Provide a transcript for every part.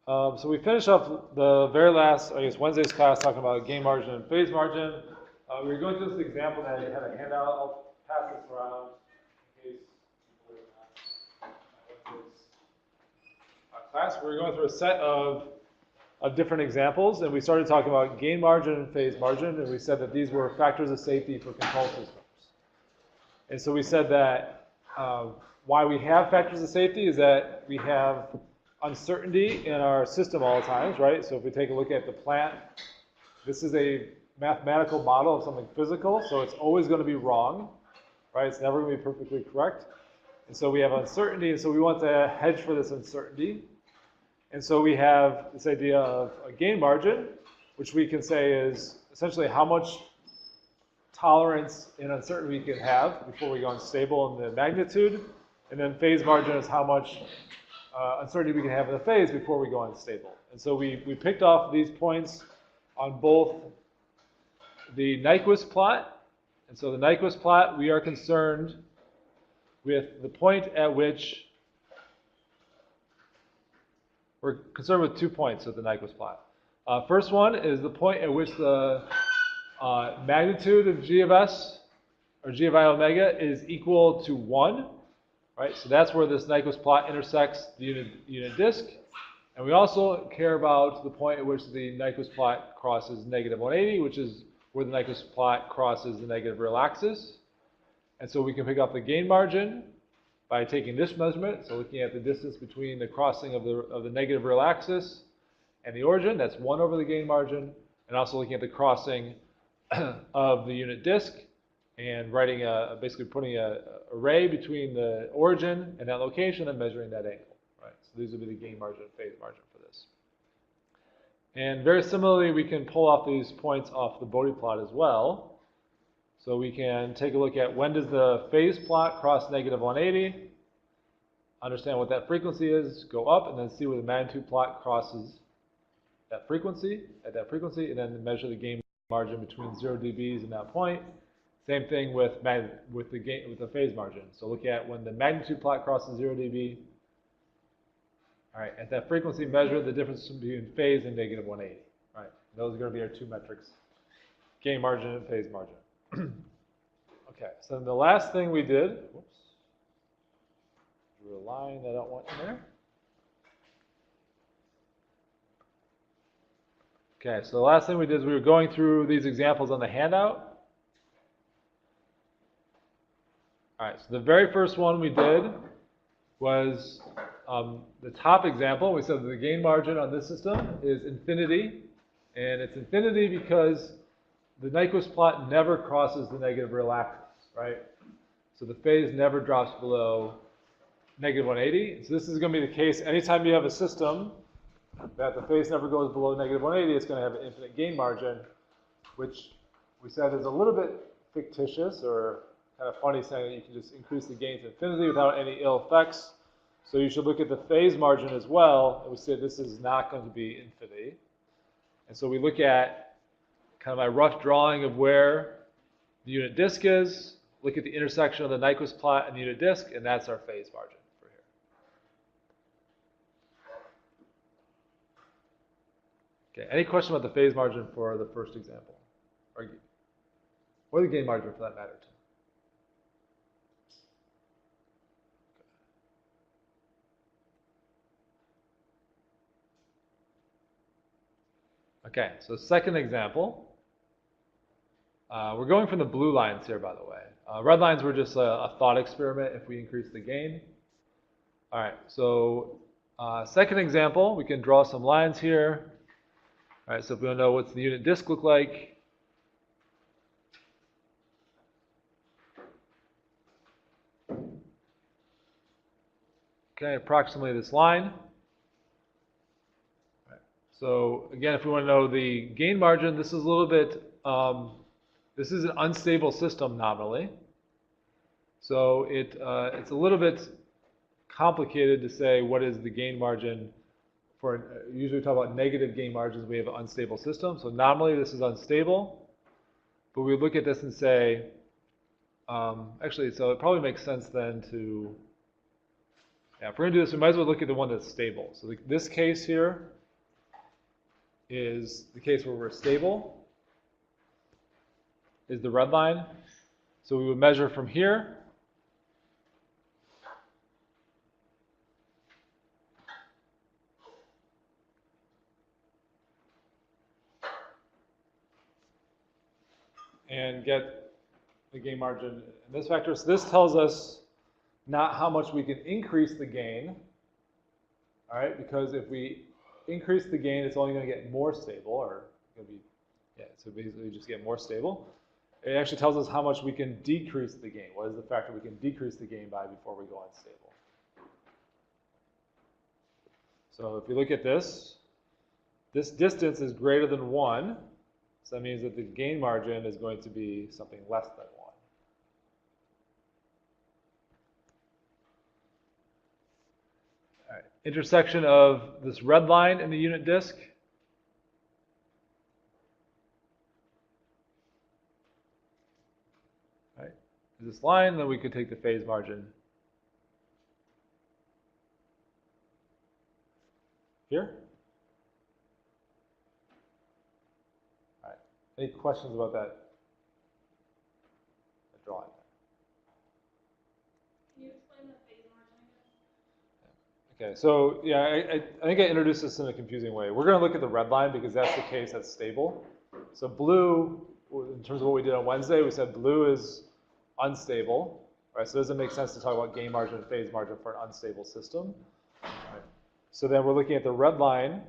So we finished up the very last, I guess, Wednesday's class talking about gain margin and phase margin. We were going through this example that I had a handout. I'll pass this around in case people are not Wednesday's class. We were going through a set of different examples, and we started talking about gain margin and phase margin, and we said that these were factors of safety for control systems. And so we said that why we have factors of safety is that we have uncertainty in our system all the times, right? So if we take a look at the plant, this is a mathematical model of something physical, so it's always going to be wrong, right? It's never going to be perfectly correct. And so we have uncertainty, and so we want to hedge for this uncertainty. And so we have this idea of a gain margin, which we can say is essentially how much tolerance in uncertainty we can have before we go unstable in the magnitude. And then phase margin is how much uncertainty we can have in the phase before we go unstable. And so we picked off these points on both the Nyquist plot. And so the Nyquist plot, we are concerned with the point at which, we're concerned with 2 points of the Nyquist plot. First one is the point at which the magnitude of g of s, or g of I omega, is equal to 1. Right, so that's where this Nyquist plot intersects the unit disk. And we also care about the point at which the Nyquist plot crosses negative 180, which is where the Nyquist plot crosses the negative real axis. And so we can pick up the gain margin by taking this measurement, so looking at the distance between the crossing of the negative real axis and the origin, that's 1 over the gain margin, and also looking at the crossing of the unit disk, and writing basically putting an array between the origin and that location and measuring that angle. Right? So these would be the gain margin and phase margin for this. And very similarly, we can pull off these points off the Bode plot as well. So we can take a look at when does the phase plot cross negative 180, understand what that frequency is, go up, and then see where the magnitude plot crosses that frequency, and then measure the gain margin between 0 dBs and that point. Same thing with the phase margin. So look at when the magnitude plot crosses 0 dB. All right, at that frequency, measure the difference between phase and negative 180. Right, those are going to be our 2 metrics: gain margin and phase margin. Okay, so the last thing we did, whoops, drew a line that I don't want in there. Okay, so the last thing we did is we were going through these examples on the handout. All right, so the very first one we did was the top example. We said that the gain margin on this system is infinity, and it's infinity because the Nyquist plot never crosses the negative real axis, right? So the phase never drops below negative 180. So this is going to be the case anytime you have a system that the phase never goes below negative 180, it's going to have an infinite gain margin, which we said is a little bit fictitious or kind of funny, saying that you can just increase the gain to infinity without any ill effects. So you should look at the phase margin as well. And we said this is not going to be infinity. And so we look at kind of my rough drawing of where the unit disk is, look at the intersection of the Nyquist plot and the unit disk, and that's our phase margin for here. Okay, any question about the phase margin for the first example? Or the gain margin for that matter too? Okay, so second example. We're going from the blue lines here, by the way. Red lines were just a thought experiment if we increase the gain. All right, so second example, we can draw some lines here. All right, so if we want to know what's the unit disk look like. Okay, approximately this line. So again, if we want to know the gain margin, this is a little bit, this is an unstable system nominally. So it's a little bit complicated to say what is the gain margin for, usually we talk about negative gain margins, we have an unstable system. So nominally this is unstable, but we look at this and say, actually, so it probably makes sense then to, yeah, if we're going to do this, we might as well look at the one that's stable. So this case here, is the case where we're stable, is the red line. So we would measure from here and get the gain margin in this factor. So this tells us not how much we can increase the gain, all right, because if we increase the gain, it's only going to get more stable, or going to be, yeah, so basically just get more stable. It actually tells us how much we can decrease the gain. What is the factor we can decrease the gain by before we go unstable? So if we look at this distance is greater than 1, so that means that the gain margin is going to be something less than 1. All right. Intersection of this red line and the unit disk. All right. This line, then we could take the phase margin here. All right. Any questions about that drawing? Can you explain the phase margin again? Okay, so yeah, I think I introduced this in a confusing way. We're going to look at the red line because that's the case that's stable. So blue, in terms of what we did on Wednesday, we said blue is unstable, right? So it doesn't make sense to talk about gain margin and phase margin for an unstable system. Right? So then we're looking at the red line,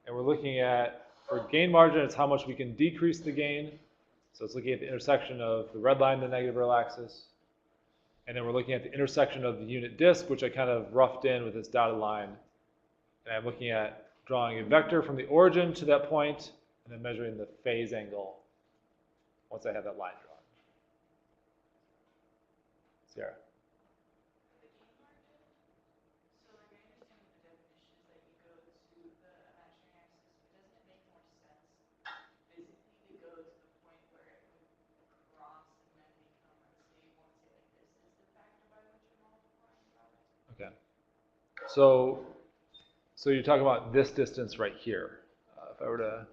and we're looking at, for gain margin, it's how much we can decrease the gain. So it's looking at the intersection of the red line and the negative real axis. And then we're looking at the intersection of the unit disk, which I kind of roughed in with this dotted line. And I'm looking at drawing a vector from the origin to that point, and then measuring the phase angle once I have that line drawn. Sarah? The gain margin? So like I understand what the definition is that you go to the imaginary axis, but doesn't it make more sense physically to go to the point where it would cross and then become unstable and say like this is the factor by which you're multiplying by? Okay. So you're talking about this distance right here. If I were to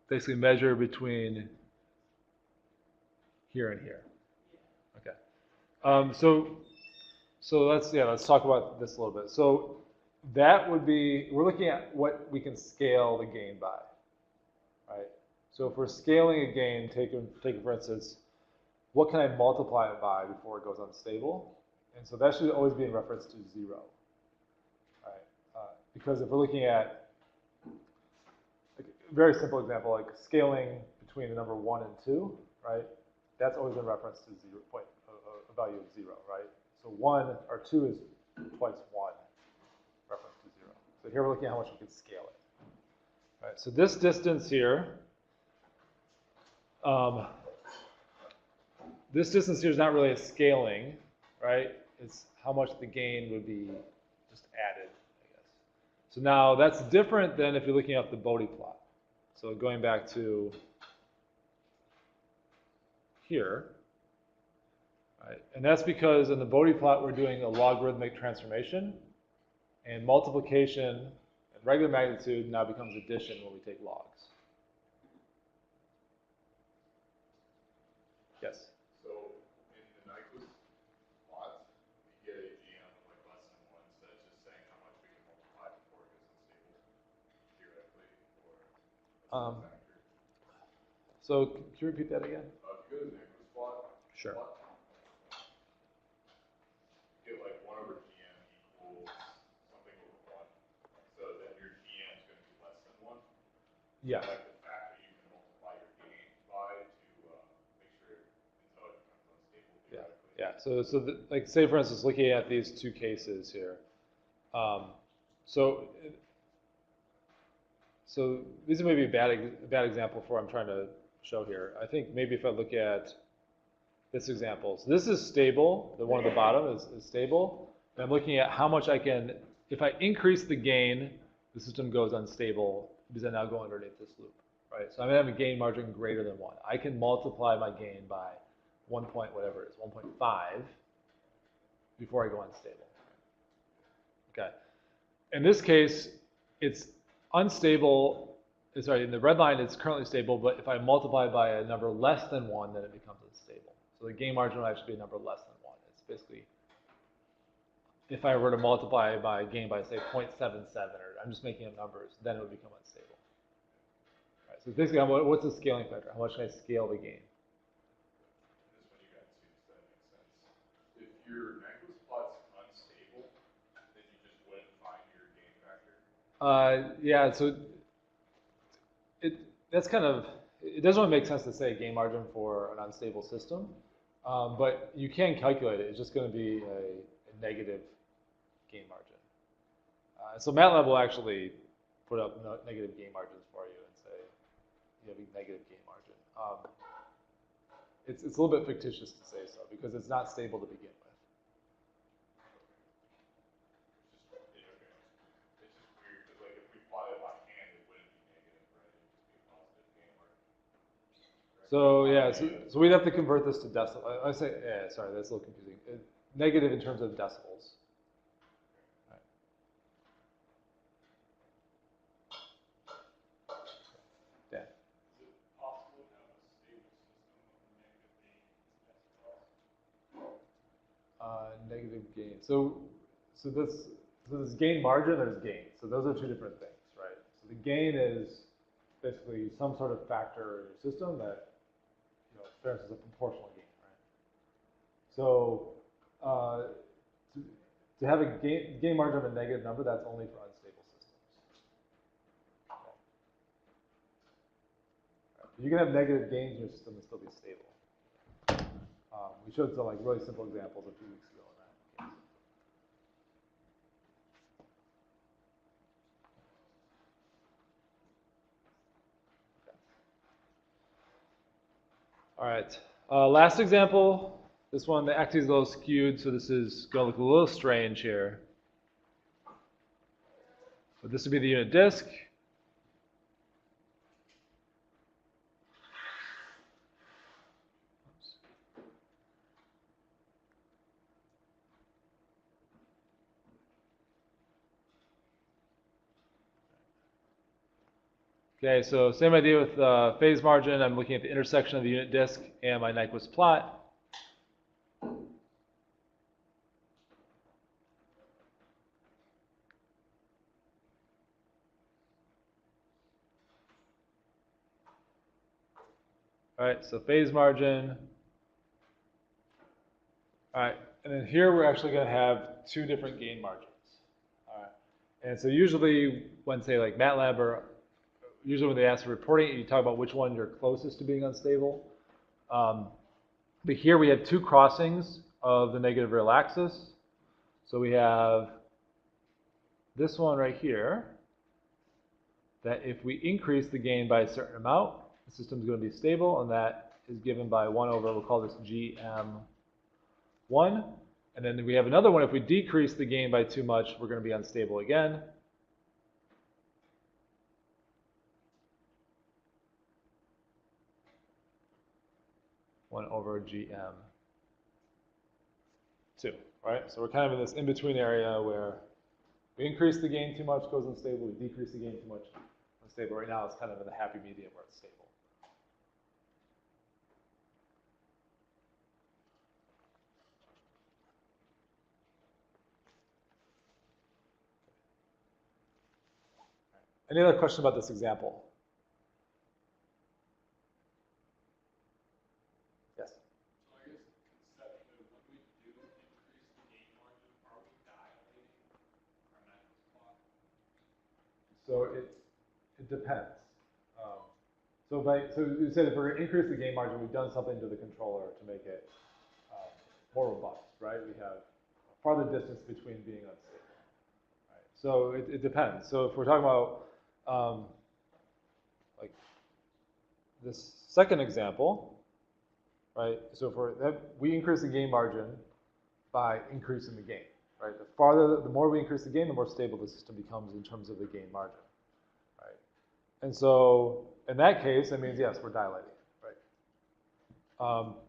basically measure between here and here. Okay. So let's talk about this a little bit. So that would be, we're looking at what we can scale the gain by, right? So if we're scaling a gain, take for instance, what can I multiply it by before it goes unstable? And so that should always be in reference to 0, right? Because if we're looking at, like, a very simple example, like scaling between the number 1 and 2, right? That's always in reference to a value of 0, right? So 1 or 2 is twice 1, reference to 0. So here we're looking at how much we can scale it. All right, so this distance here, is not really a scaling, right? It's how much the gain would be just added, I guess. So now that's different than if you're looking at the Bode plot. So going back to here, right? And that's because in the Bode plot we're doing a logarithmic transformation, and multiplication and regular magnitude now becomes addition when we take logs. Yes? So in the Nyquist plot, we get a GM of like less than 1, so that's just saying how much we can multiply before it goes unstable, theoretically, or a factor. So can you repeat that again? If you go to the Nyquist plot, Sure. you get like 1 over GM equals something over 1. So then your GM is going to be less than 1. Yeah. Like the factor you can multiply your gain by to make sure until it becomes unstable theoretically. Yeah. Like say for instance, looking at these two cases here. So these are maybe a bad example for what I'm trying to show here. I think maybe if I look at this example, so this is stable. The one at the bottom is stable. And I'm looking at how much I can, if I increase the gain, the system goes unstable because I now go underneath this loop, right? So I'm going to have a gain margin greater than 1. I can multiply my gain by 1 point whatever it is, 1.5 before I go unstable. Okay. in this case, it's unstable. Sorry, in the red line, it's currently stable, but if I multiply by a number less than 1, then it becomes unstable. So the gain margin will actually be a number less than 1. It's basically, if I were to multiply by gain by, say, 0.77, or I'm just making up numbers, then it would become unstable. All right, so basically, what's the scaling factor? How much can I scale the gain? This one you got 2, so that makes sense. If your Nyquist plot's unstable, then you just wouldn't find your gain factor. Yeah, so that's kind of, it doesn't really make sense to say gain margin for an unstable system, but you can calculate it. It's just going to be a negative gain margin. So MATLAB will actually put up negative gain margins for you and say you have a negative gain margin. It's a little bit fictitious to say so because it's not stable to begin with. It's just weird because like if we plot it by hand, it wouldn't be negative, right? It would just be a positive gain margin. Right? So yeah, so we'd have to convert this to decimal. I say, yeah, sorry, that's a little confusing. Negative in terms of decibels. Right. Dan. Is it possible to have a stable system of negative gain decibels? Negative gain. So this gain margin, there's gain. So those are two different things, right? So the gain is basically some sort of factor in your system that serves as a proportional gain, right? So to have a gain margin of a negative number, that's only for unstable systems. Okay. Right. You can have negative gains in your system and still be stable. We showed some like really simple examples a few weeks ago on that case. Okay. All right. Last example. This one, the axis is a little skewed, so this is going to look a little strange here. But this would be the unit disk. Okay, so same idea with phase margin. I'm looking at the intersection of the unit disk and my Nyquist plot. All right, so phase margin. All right, and then here we're actually going to have two different gain margins. All right, and so usually when say like MATLAB or usually when they ask for reporting, you talk about which one you're closest to being unstable. But here we have two crossings of the negative real axis. So we have this one right here, that if we increase the gain by a certain amount, the system is going to be stable, and that is given by 1 over, we'll call this GM1. And then we have another one, if we decrease the gain by too much, we're going to be unstable again. One over GM2, right? So we're kind of in this in-between area where we increase the gain too much, goes unstable. We decrease the gain too much, unstable. Right now, it's kind of in the happy medium where it's stable. Any other question about this example? Yes? So I guess conceptually, when we do increase the gain margin, are we dilating our Nyquist plot? So it depends. So you said if we're going to increase the gain margin, we've done something to the controller to make it more robust, right? We have farther distance between being unstable. Right? So it depends. So if we're talking about like this second example, right? So we increase the gain margin by increasing the gain, right? The more we increase the gain, the more stable the system becomes in terms of the gain margin, right? And so in that case, that means yes, we're dilating, right?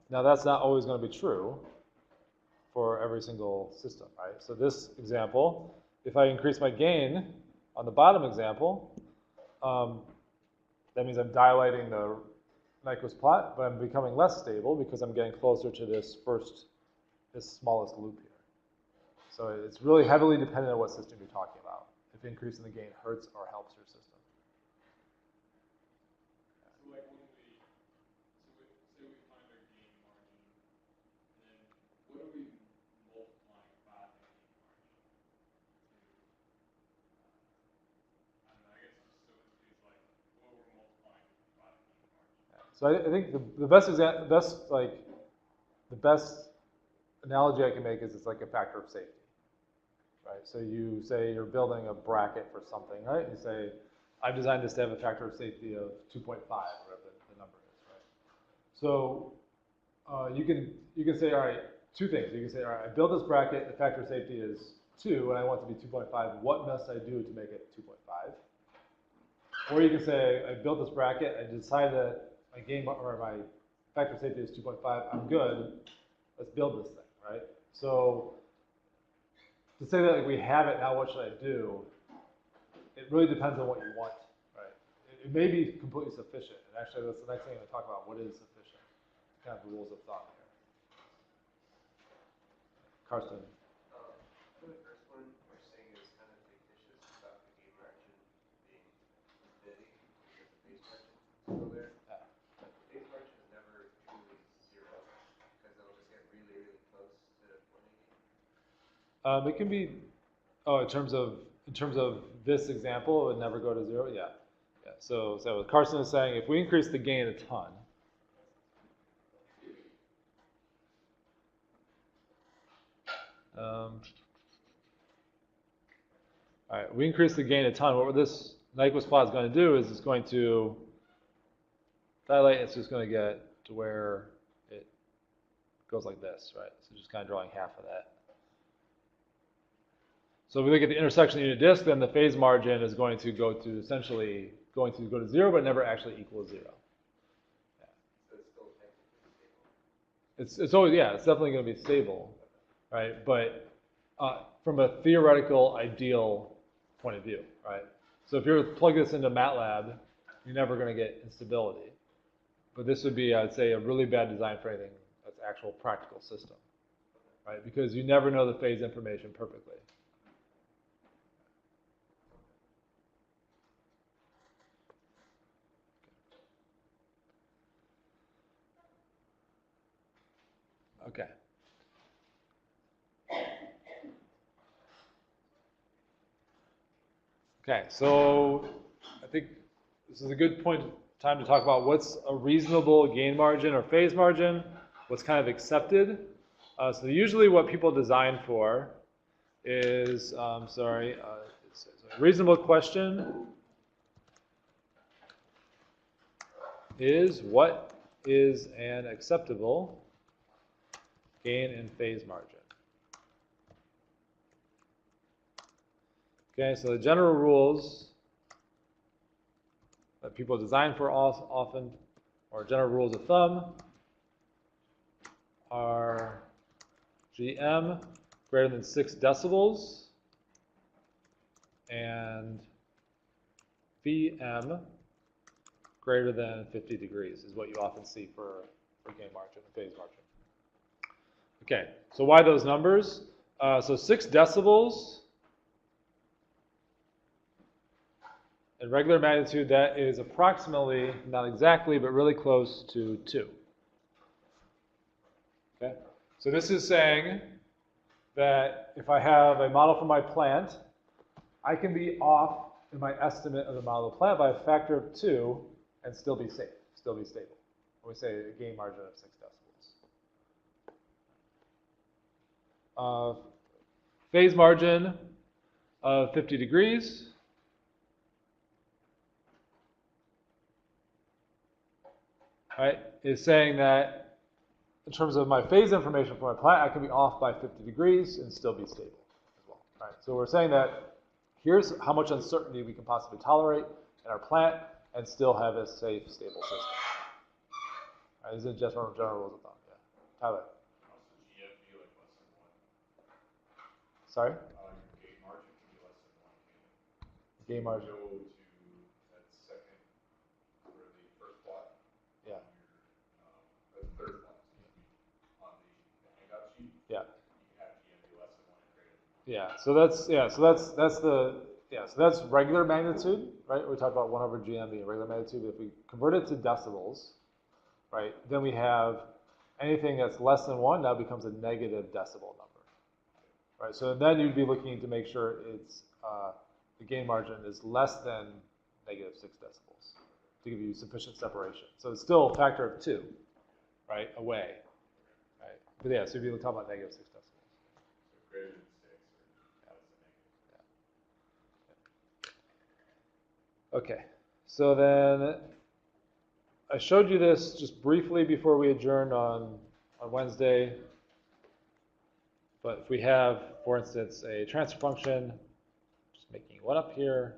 Now that's not always going to be true for every single system, right? So this example, if I increase my gain on the bottom example, that means I'm dilating the Nyquist plot, but I'm becoming less stable because I'm getting closer to this smallest loop here. So it's really heavily dependent on what system you're talking about, if increasing the gain hurts or helps your system. So like when we, say we find our gain margin, and then what are we multiplying by the gain margin to, I don't know, I guess just so it's like what we're multiplying by the gain margin. So I think the best analogy I can make is it's like a factor of safety, right? So you say you're building a bracket for something, right? You say, I've designed this to have a factor of safety of 2.5, whatever the number is, right? So you can say, all right, two things. You can say, all right, I built this bracket, the factor of safety is 2, and I want it to be 2.5. What must I do to make it 2.5? Or you can say, I built this bracket, I decided that my factor of safety is 2.5, I'm good, let's build this thing, right? So to say that like, we have it, now what should I do? It really depends on what you want, right? It may be completely sufficient, and actually that's the next thing I'm going to talk about, what is sufficient? Kind of rules of thumb here. Karsten. For the first one, you're saying it's kind of fictitious about the gain margin being infinity because the phase margin is still there. Yeah. But the phase margin is never truly zero because it'll just get really, really close to 180. It can be, in terms of this example, it would never go to 0. Yeah. So Carson is saying if we increase the gain a ton, all right, we increase the gain a ton. What this Nyquist plot is going to do is it's going to dilate. It's just going to get to where it goes like this, right? So just kind of drawing half of that. So if we look at the intersection of the unit disk, then the phase margin is going to go to essentially go to 0, but never actually equal 0. Yeah. So it's still technically stable. It's always, yeah, it's definitely going to be stable, right? But from a theoretical ideal point of view, right? So if you're to plug this into MATLAB, you're never going to get instability. But this would be, I'd say, a really bad design for anything that's actual practical system, right? Because you never know the phase information perfectly. Okay. Okay, so I think this is a good time to talk about what's a reasonable gain margin or phase margin, what's kind of accepted. So usually what people design for is, a reasonable question is what is an acceptable gain and phase margin. Okay, so the general rules that people design for often, or general rules of thumb, are GM greater than 6 decibels and VM greater than 50 degrees is what you often see for gain margin and phase margin. Okay, so why those numbers? So 6 decibels in regular magnitude, that is approximately, not exactly, but really close to 2. Okay, so this is saying that if I have a model for my plant, I can be off in my estimate of the model of the plant by a factor of 2 and still be safe, still be stable. We say a gain margin of 6 decibels. Phase margin of 50 degrees. Right, is saying that in terms of my phase information for my plant, I can be off by 50 degrees and still be stable as well. Right, so we're saying that here's how much uncertainty we can possibly tolerate in our plant and still have a safe, stable system. Right, these are just general rules of thumb. Yeah, Tyler. How does the GM be like less than 1? Sorry. Your gain margin can be gain margin. Go to that second, or the first plot. Yeah. The third plot, excuse me, on the handout sheet. Yeah. You can have GM be less than 1 and greater than 1. Yeah. So that's regular magnitude, right? We talked about 1 over GM being regular magnitude. If we convert it to decibels, right, then we have anything that's less than 1 now becomes a negative decibel number, right? So then you'd be looking to make sure it's the gain margin is less than negative 6 decibels to give you sufficient separation. So it's still a factor of 2, right, away, right? But yeah, so if you talk about negative 6 decibels. So greater than 6 or less than negative. Okay, so then I showed you this just briefly before we adjourned on Wednesday. But if we have, for instance, a transfer function, just making one up here.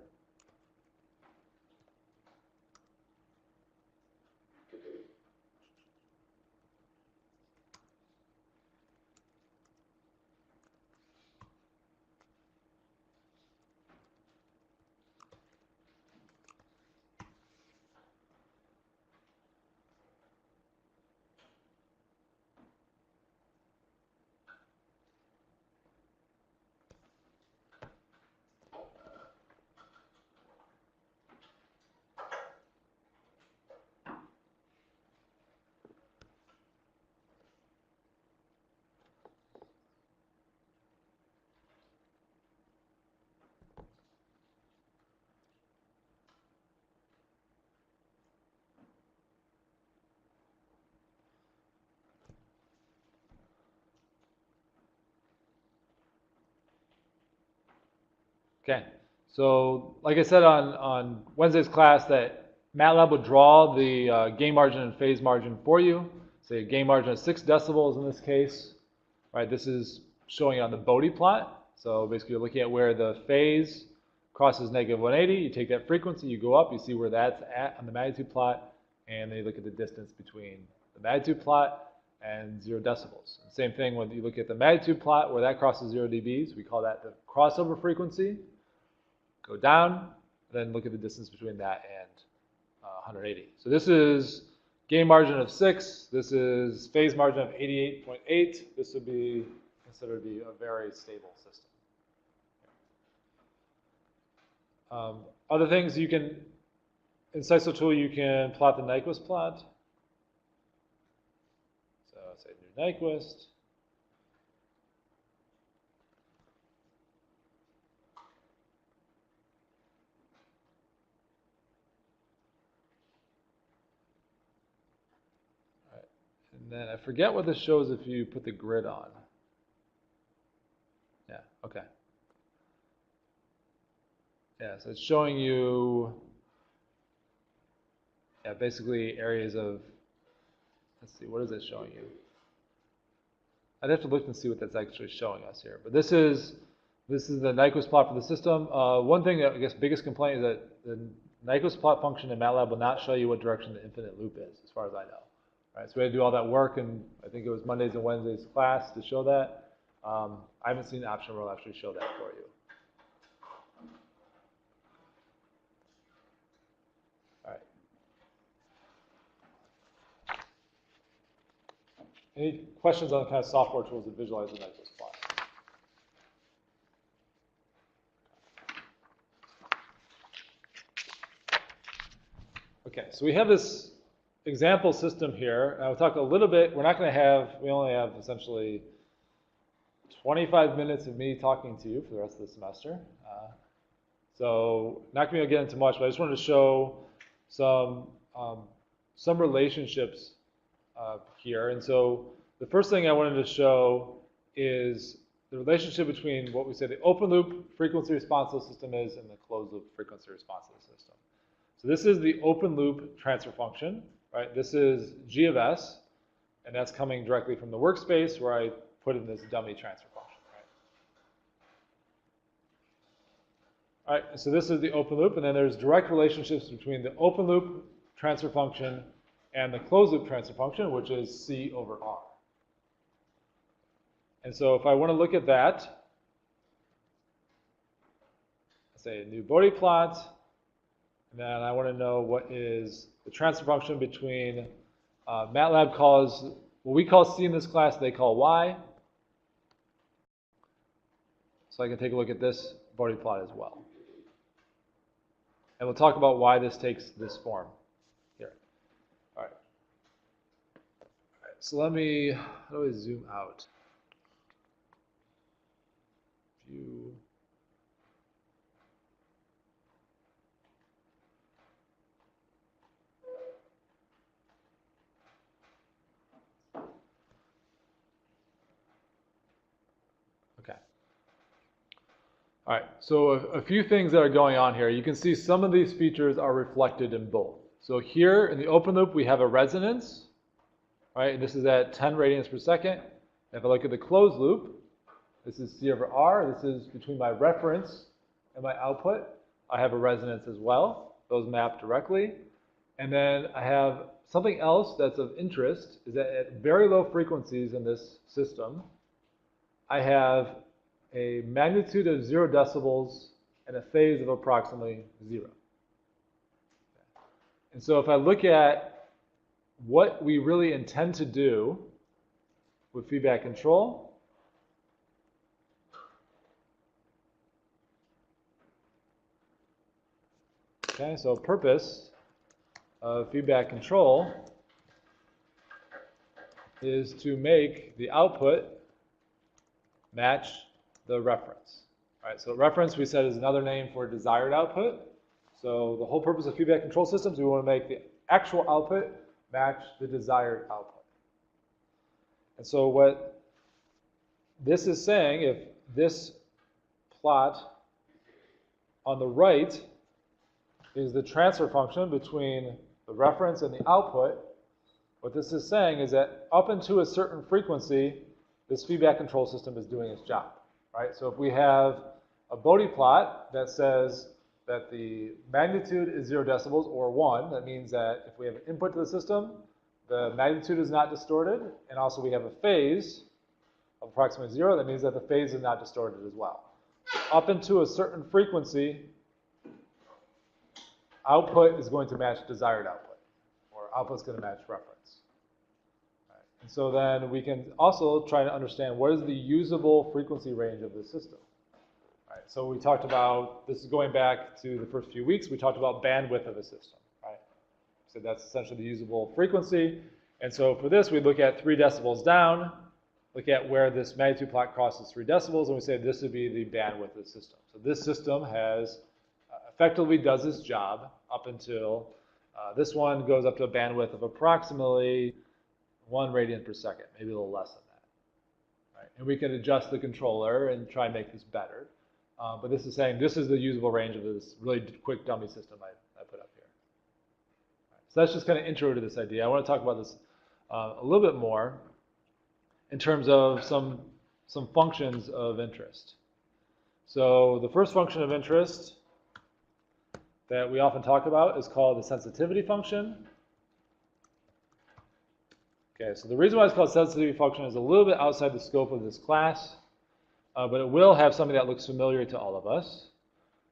Okay, so like I said on Wednesday's class, that MATLAB would draw the gain margin and phase margin for you. Say a gain margin of 6 decibels in this case, right? This is showing on the Bodie plot. So basically, you're looking at where the phase crosses negative 180. You take that frequency, you go up, you see where that's at on the magnitude plot, and then you look at the distance between the magnitude plot and 0 decibels. Same thing when you look at the magnitude plot where that crosses 0 dBs. We call that the crossover frequency. Go down, then look at the distance between that and 180. So this is gain margin of 6. This is phase margin of 88.8. This would be considered to be a very stable system. Other things you can, in Tool, you can plot the Nyquist plot. So say new Nyquist. And then I forget what this shows if you put the grid on. Yeah, okay. Yeah, so it's showing you, yeah, basically areas of, let's see, what is it showing you? I'd have to look and see what that's actually showing us here. But this is the Nyquist plot for the system. One thing that I guess biggest complaint is that the Nyquist plot function in MATLAB will not show you what direction the infinite loop is, as far as I know. Right, so we had to do all that work, and I think it was Mondays and Wednesdays class to show that. I haven't seen the option where it'll actually show that for you. All right. Any questions on kind of software tools that visualize the Nyquist plot? Okay, so we have this example system here. And I'll talk a little bit. We're not going to have, we only have essentially 25 minutes of me talking to you for the rest of the semester. So not going to get into much, but I just wanted to show some relationships here. And so the first thing I wanted to show is the relationship between what we say the open loop frequency response of the system is and the closed loop frequency response of the system. So this is the open loop transfer function, right? This is G of S, and that's coming directly from the workspace where I put in this dummy transfer function, right? All right, so this is the open loop, and then there's direct relationships between the open loop transfer function and the closed loop transfer function, which is C over R. And so if I want to look at that, say a new Bodie plot, and then I want to know what is the transfer function between MATLAB calls, what we call C in this class, they call Y. So I can take a look at this Bodie plot as well. And we'll talk about why this takes this form here. All right. All right, so let me, how do I zoom out? View. Okay. All right, so a few things that are going on here. You can see some of these features are reflected in both. So here in the open loop, we have a resonance, right? And this is at 10 radians per second. If I look at the closed loop, this is C over R. This is between my reference and my output. I have a resonance as well. Those map directly. And then I have something else that's of interest, is that at very low frequencies in this system, I have a magnitude of 0 decibels and a phase of approximately 0. And so if I look at what we really intend to do with feedback control, okay, so purpose of feedback control is to make the output match the reference. All right, so reference we said is another name for desired output. So the whole purpose of feedback control systems, we want to make the actual output match the desired output. And so what this is saying, if this plot on the right is the transfer function between the reference and the output, what this is saying is that up into a certain frequency, this feedback control system is doing its job, right? So if we have a Bodie plot that says that the magnitude is 0 decibels or 1, that means that if we have an input to the system, the magnitude is not distorted, and also we have a phase of approximately 0, that means that the phase is not distorted as well. Up into a certain frequency, output is going to match desired output, or output is going to match reference. And so then we can also try to understand what is the usable frequency range of the system. Right, so we talked about, this is going back to the first few weeks, we talked about bandwidth of a system. Right? So that's essentially the usable frequency. And so for this, we look at 3 decibels down, look at where this magnitude plot crosses 3 decibels, and we say this would be the bandwidth of the system. So this system has effectively does its job up until this one goes up to a bandwidth of approximately 1 radian per second, maybe a little less than that. Right? And we can adjust the controller and try and make this better. But this is saying this is the usable range of this really quick dummy system I put up here. Right, so that's just kind of intro to this idea. I want to talk about this a little bit more in terms of some functions of interest. So the first function of interest that we often talk about is called the sensitivity function. Okay, so the reason why it's called sensitivity function is a little bit outside the scope of this class, but it will have something that looks familiar to all of us.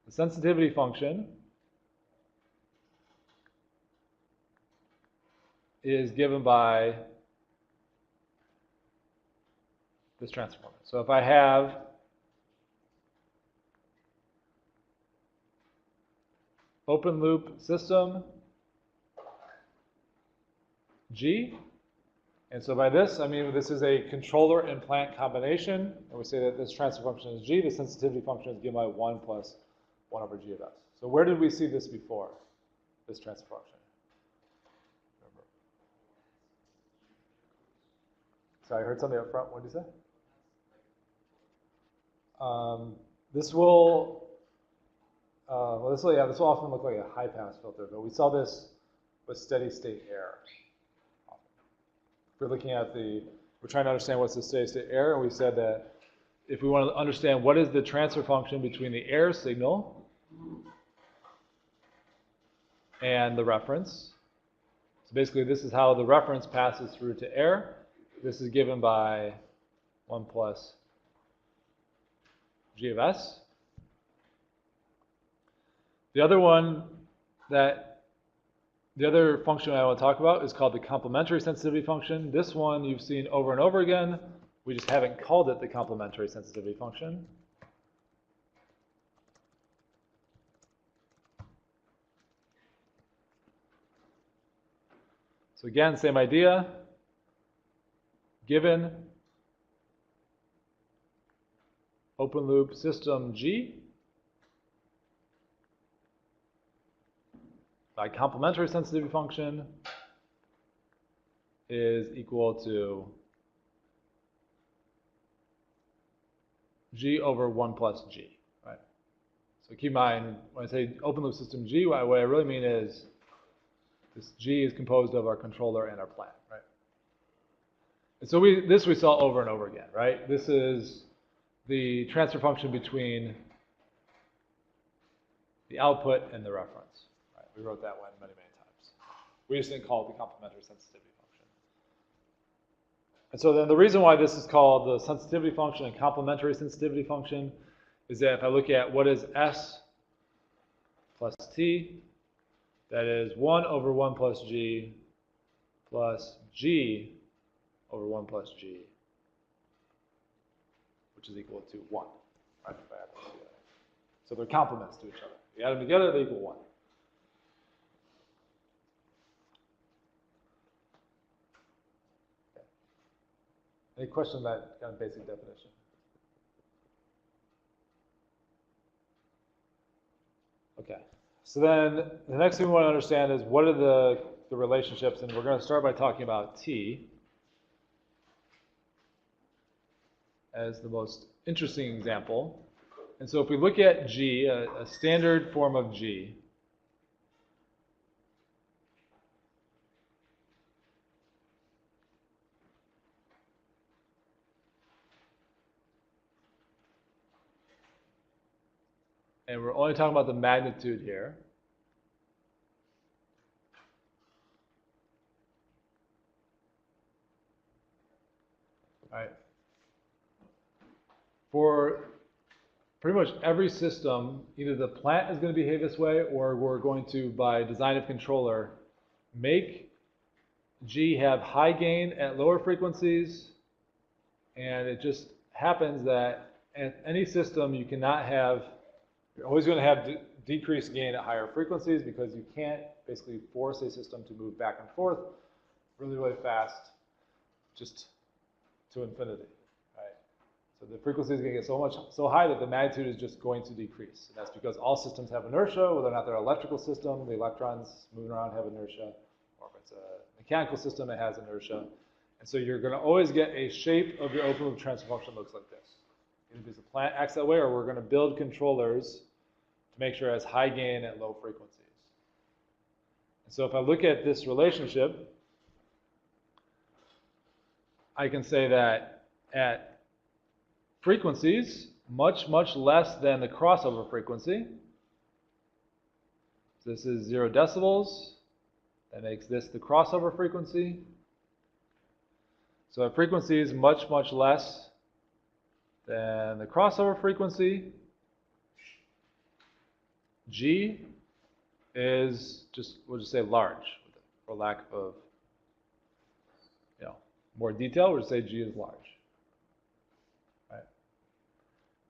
The sensitivity function is given by this transfer function. So if I have open loop system G, and so by this, I mean this is a controller and plant combination, and we say that this transfer function is G, the sensitivity function is given by 1 plus 1 over G of S. So where did we see this before, this transfer function? Remember. Sorry, I heard something up front. What did you say? This will, this will often look like a high pass filter, but we saw this with steady state error. We're looking at we're trying to understand what's the steady state error, and we said that if we want to understand what is the transfer function between the error signal and the reference. So basically this is how the reference passes through to error. This is given by 1 plus G of S. The other function I want to talk about is called the complementary sensitivity function. This one you've seen over and over again. We just haven't called it the complementary sensitivity function. So again, same idea. Given open loop system G, my complementary sensitivity function is equal to G over 1 plus G, right? So keep in mind, when I say open loop system G, what I really mean is this G is composed of our controller and our plant, right? And so this we saw over and over again, right? This is the transfer function between the output and the reference. Right? We wrote that one many, many times. We just didn't call it the complementary sensitivity function. And so then the reason why this is called the sensitivity function and complementary sensitivity function is that if I look at what is S plus T, that is 1 over 1 plus G plus G over 1 plus G, which is equal to 1. Right? If I add them together. So they're complements to each other. You add them together, they equal 1. Okay. Any question on that kind of basic definition? Okay. So then the next thing we want to understand is what are the relationships, and we're going to start by talking about T as the most interesting example. And so if we look at G, a standard form of G, and we're only talking about the magnitude here. All right. For pretty much every system, either the plant is going to behave this way, or we're going to, by design of controller, make G have high gain at lower frequencies, and it just happens that at any system you cannot have, you're always going to have decreased gain at higher frequencies because you can't basically force a system to move back and forth really, really fast just to infinity. So the frequency is going to get so high that the magnitude is just going to decrease. And that's because all systems have inertia, whether or not they're an electrical system, the electrons moving around have inertia, or if it's a mechanical system, it has inertia. And so you're going to always get a shape of your open loop transfer function looks like this. Either because the plant acts that way, or we're going to build controllers to make sure it has high gain at low frequencies. And so if I look at this relationship, I can say that at frequencies much, much less than the crossover frequency. So this is 0 decibels. That makes this the crossover frequency. So at frequencies much, much less than the crossover frequency, G is just, we'll just say large, for lack of more detail, we'll just say G is large.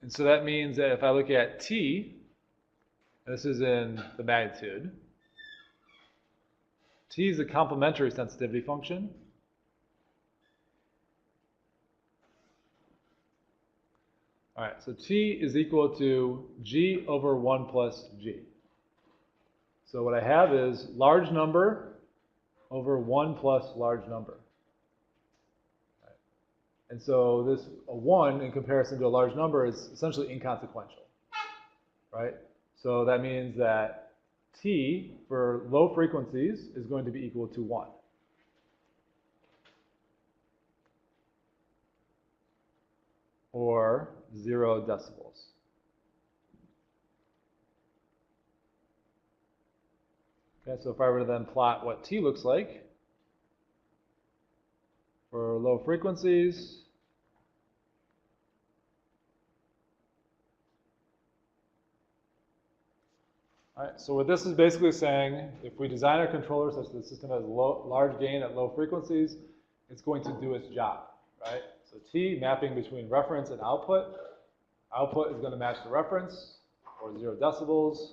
And so that means that if I look at T, this is in the magnitude, T is a complementary sensitivity function. All right, so T is equal to G over 1 plus G. So what I have is large number over 1 plus large number. And so this a 1 in comparison to a large number is essentially inconsequential, right? So that means that T for low frequencies is going to be equal to 1. Or 0 decibels. Okay, so if I were to then plot what T looks like for low frequencies, All right, so what this is basically saying, if we design our controller such that the system has large gain at low frequencies, it's going to do its job, right? So T, mapping between reference and output. Output is going to match the reference, or 0 decibels.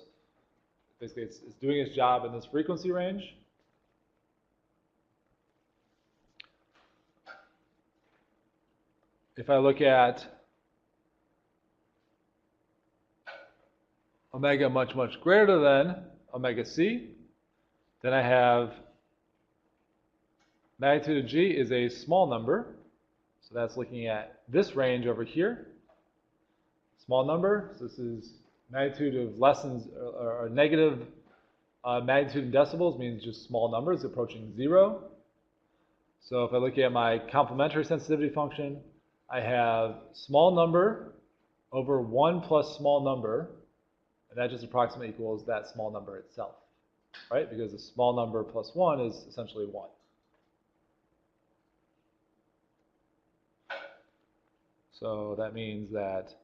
Basically, it's doing its job in this frequency range. If I look at omega much, much greater than omega C, then I have magnitude of G is a small number. So that's looking at this range over here. Small number, so this is magnitude of less than or negative magnitude in decibels means just small numbers approaching 0. So if I look at my complementary sensitivity function, I have small number over 1 plus small number, and that just approximately equals that small number itself, right? Because a small number plus 1 is essentially 1. So that means that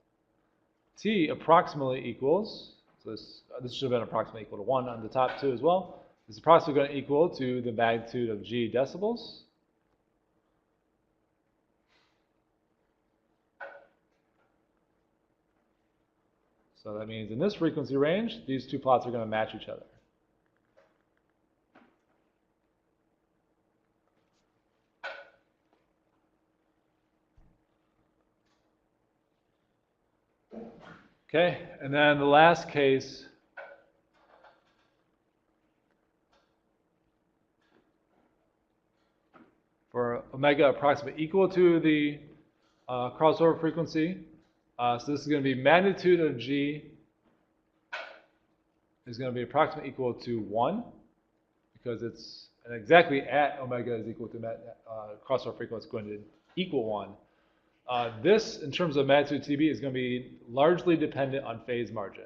T approximately equals, so this should have been approximately equal to 1 on the top too as well. This is approximately going to equal to the magnitude of G decibels. So that means in this frequency range, these two plots are going to match each other. Okay, and then the last case, for omega approximately equal to the crossover frequency. So this is going to be magnitude of G is going to be approximately equal to 1 because it's exactly at omega is equal to crossover frequency is going to equal 1. This, in terms of magnitude TB, is going to be largely dependent on phase margin.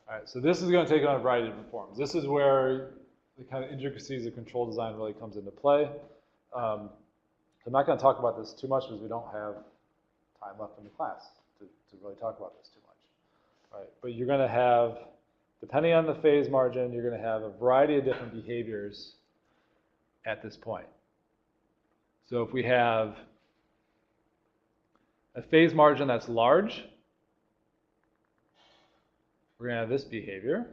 All right, so this is going to take on a variety of different forms. This is where the kind of intricacies of control design really comes into play. I'm not going to talk about this too much because we don't have time left in the class to really talk about this too much. All right, but you're going to have, depending on the phase margin, you're going to have a variety of different behaviors at this point. So if we have a phase margin that's large, we're going to have this behavior.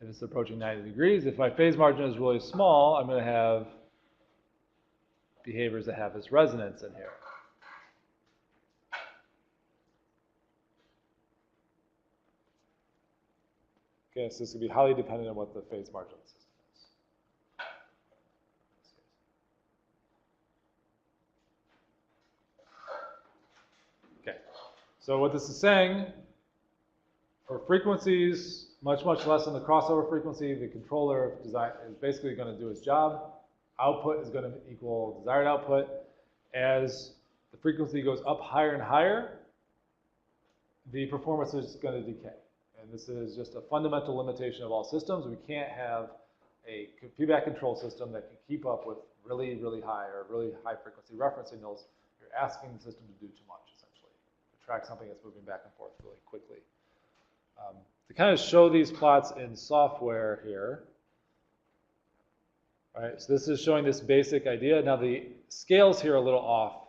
If it's approaching 90 degrees, if my phase margin is really small, I'm going to have behaviors that have this resonance in here. Okay, so this will be highly dependent on what the phase margin of the system is. Okay, so what this is saying, for frequencies much, much less than the crossover frequency, the controller design is basically going to do its job. Output is going to equal desired output. As the frequency goes up higher and higher, the performance is going to decay. And this is just a fundamental limitation of all systems. We can't have a feedback control system that can keep up with really, really high or really high frequency reference signals. You're asking the system to do too much, essentially, to track something that's moving back and forth really quickly. To kind of show these plots in software here, all right, so this is showing this basic idea. Now the scales here are a little off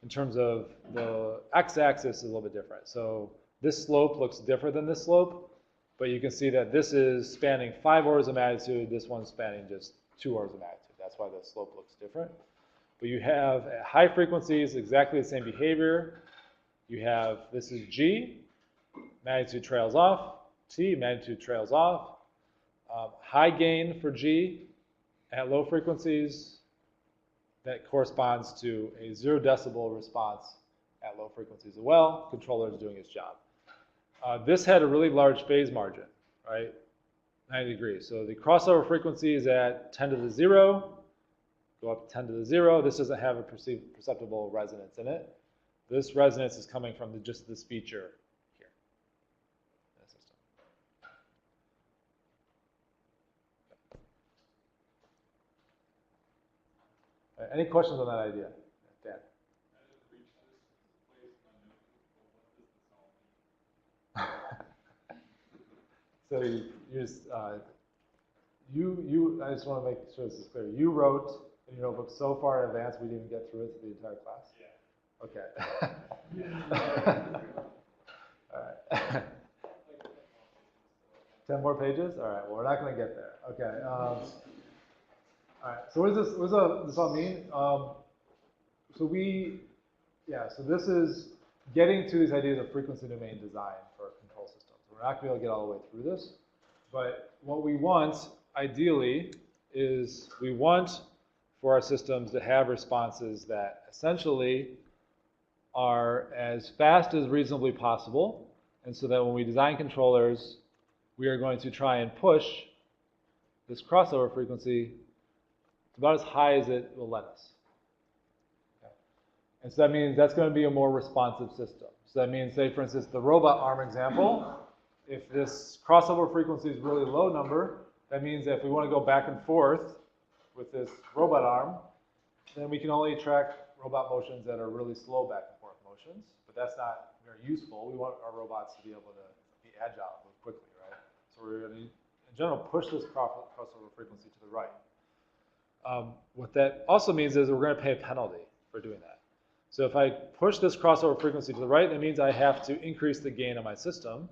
in terms of the x-axis is a little bit different. So this slope looks different than this slope, but you can see that this is spanning 5 orders of magnitude, this one's spanning just 2 orders of magnitude. That's why the slope looks different. But you have at high frequencies exactly the same behavior. You have, this is G, magnitude trails off, T, magnitude trails off. High gain for G at low frequencies, that corresponds to a 0 decibel response at low frequencies as well. Controller is doing its job. This had a really large phase margin, right? 90 degrees. So the crossover frequency is at 10 to the 0, go up to 10 to the 0. This doesn't have a perceptible resonance in it. This resonance is coming from just this feature here in the system. Any questions on that idea? Dan? I didn't reach this place in my notebook, but what does this all mean? So you just, I just want to make sure this is clear. You wrote in your notebook so far in advance we didn't even get through it to the entire class? Yeah. Okay. All right. 10 more pages? All right, well, we're not going to get there. Okay. All right, so what does this all mean? So this is getting to these ideas of frequency domain design for control systems. We're not going to be able to get all the way through this, but what we want, ideally, is we want for our systems to have responses that essentially are as fast as reasonably possible, and so that when we design controllers, we are going to try and push this crossover frequency about as high as it will let us. Okay. And so that means that's going to be a more responsive system. So that means, say, for instance, the robot arm example, if this crossover frequency is a really low number, that means that if we want to go back and forth with this robot arm, then we can only track robot motions that are really slow back and forth motions, but that's not very useful. We want our robots to be able to be agile, move quickly, right? So we're going to, in general, push this crossover frequency to the right. What that also means is we're going to pay a penalty for doing that. So if I push this crossover frequency to the right, that means I have to increase the gain of my system.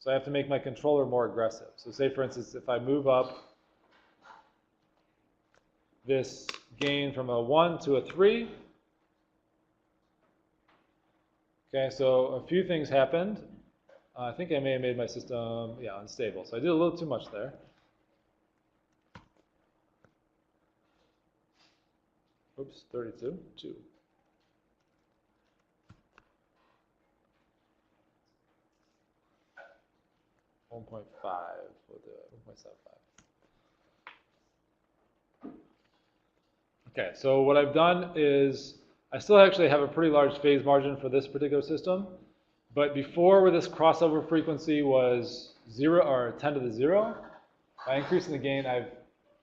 So I have to make my controller more aggressive. So say, for instance, if I move up this gain from a 1 to a 3, okay, so a few things happened. I think I may have made my system, unstable. So I did a little too much there. Oops, 32, 2. We'll do it, 1.75. Okay, so what I've done is I still actually have a pretty large phase margin for this particular system, but before where this crossover frequency was 0 or 10 to the 0, by increasing the gain, I've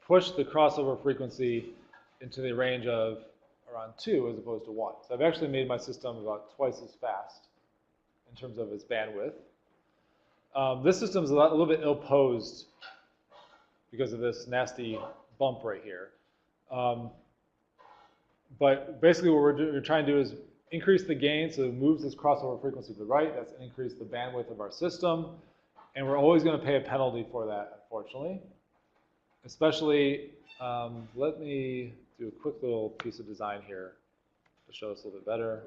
pushed the crossover frequency into the range of around 2 as opposed to 1. So I've actually made my system about twice as fast in terms of its bandwidth. This system is a little bit ill-posed because of this nasty bump right here. But basically what we're trying to do is increase the gain, so it moves this crossover frequency to the right. That's increase the bandwidth of our system. And we're always going to pay a penalty for that, unfortunately. Especially, let me do a quick little piece of design here to show us a little bit better.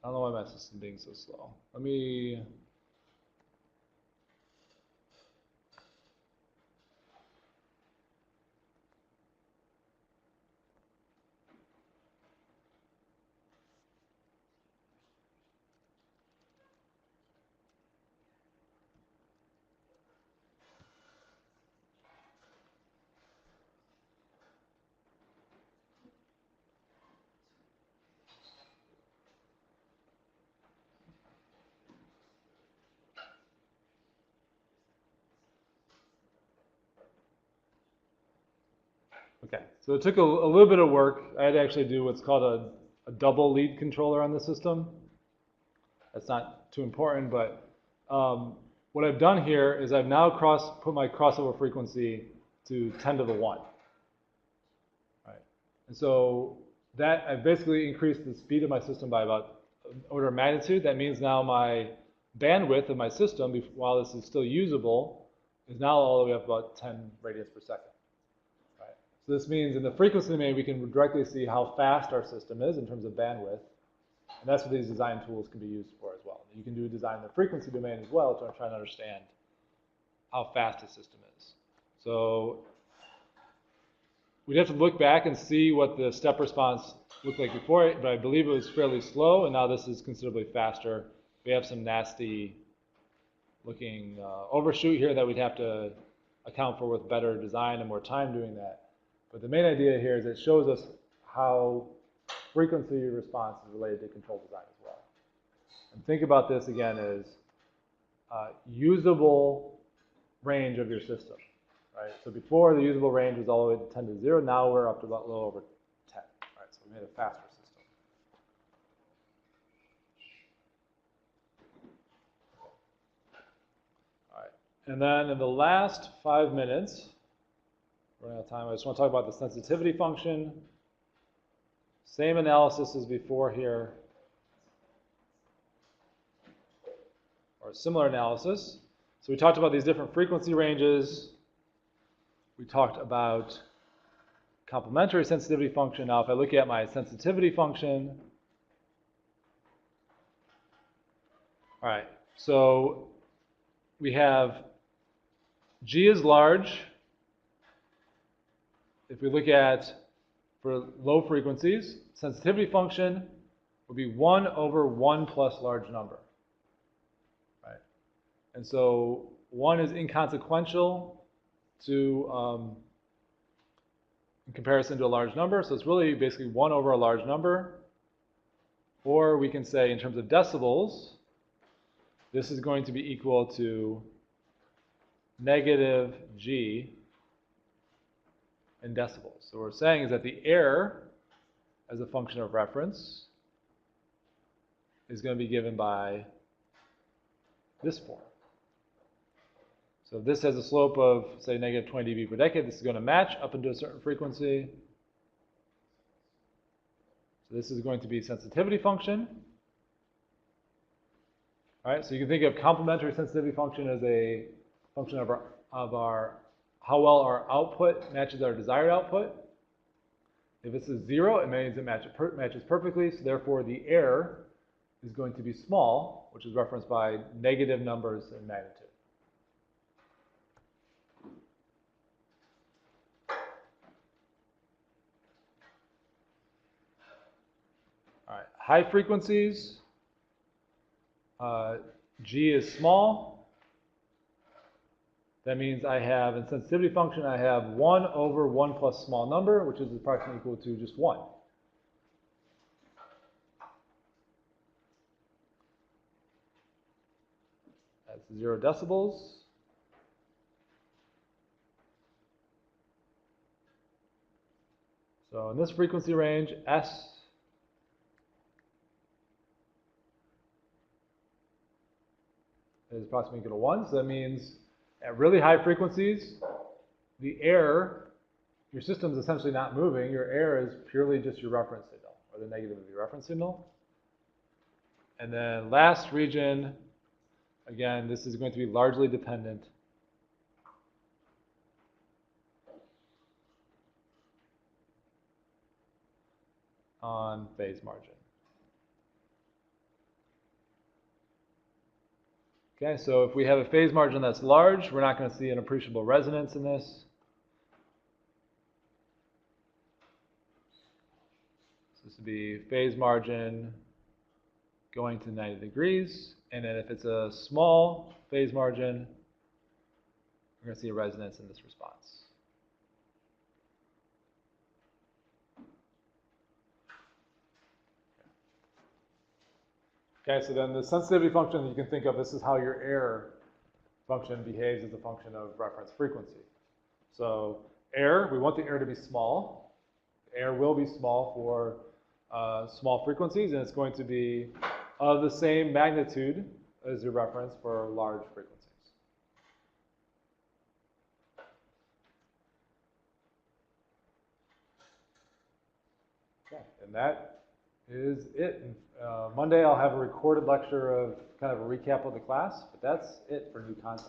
I don't know why my system being so slow. Let me. Okay, so it took a little bit of work. I had to actually do what's called a double lead controller on the system. That's not too important, but what I've done here is I've now put my crossover frequency to 10 to the 1. Right. And so that I've basically increased the speed of my system by about order of magnitude, that means now my bandwidth of my system, while this is still usable, is now all the way up about 10 radians per second. Right? So this means in the frequency domain, we can directly see how fast our system is in terms of bandwidth. And that's what these design tools can be used for as well. You can do design in the frequency domain as well to try to understand how fast a system is. So we'd have to look back and see what the step response looked like before it, but I believe it was fairly slow, and now this is considerably faster. We have some nasty looking overshoot here that we'd have to account for with better design and more time doing that. But the main idea here is it shows us how frequency response is related to control design as well. And think about this again as usable range of your system, right? So before the usable range was all the way to 10 to 0, now we're up to about a little over 10, right? So we made a faster system. All right, and then in the last 5 minutes, running out of time, I just want to talk about the sensitivity function. Same analysis as before here, or a similar analysis. So we talked about these different frequency ranges. We talked about complementary sensitivity function. Now if I look at my sensitivity function, all right, so we have G is large. If we look at for low frequencies, sensitivity function would be 1 over 1 plus large number, right? And so 1 is inconsequential to in comparison to a large number, so it's really basically 1 over a large number. Or we can say in terms of decibels, this is going to be equal to negative G in decibels. So what we're saying is that the error as a function of reference is going to be given by this form. So if this has a slope of, say, negative 20 dB per decade, this is going to match up into a certain frequency. So this is going to be sensitivity function. All right, so you can think of complementary sensitivity function as a function of our how well our output matches our desired output. If this is 0, it means it matches perfectly, so therefore the error is going to be small, which is referenced by negative numbers in magnitude. All right, high frequencies, G is small. That means I have, in sensitivity function, I have 1 over 1 plus small number, which is approximately equal to just 1. That's 0 decibels. So in this frequency range, S is approximately equal to 1. So that means at really high frequencies, the error, your system's essentially not moving. Your error is purely just your reference signal, or the negative of your reference signal. And then last region, again, this is going to be largely dependent on phase margin. Okay, so if we have a phase margin that's large, we're not going to see an appreciable resonance in this. So this would be phase margin going to 90 degrees. And then if it's a small phase margin, we're going to see a resonance in this response. Okay, so then the sensitivity function you can think of, this is how your error function behaves as a function of reference frequency. So error, we want the error to be small. Error will be small for small frequencies, and it's going to be of the same magnitude as your reference for large frequencies. Okay, and that is it. Monday I'll have a recorded lecture of kind of a recap of the class, but that's it for new content.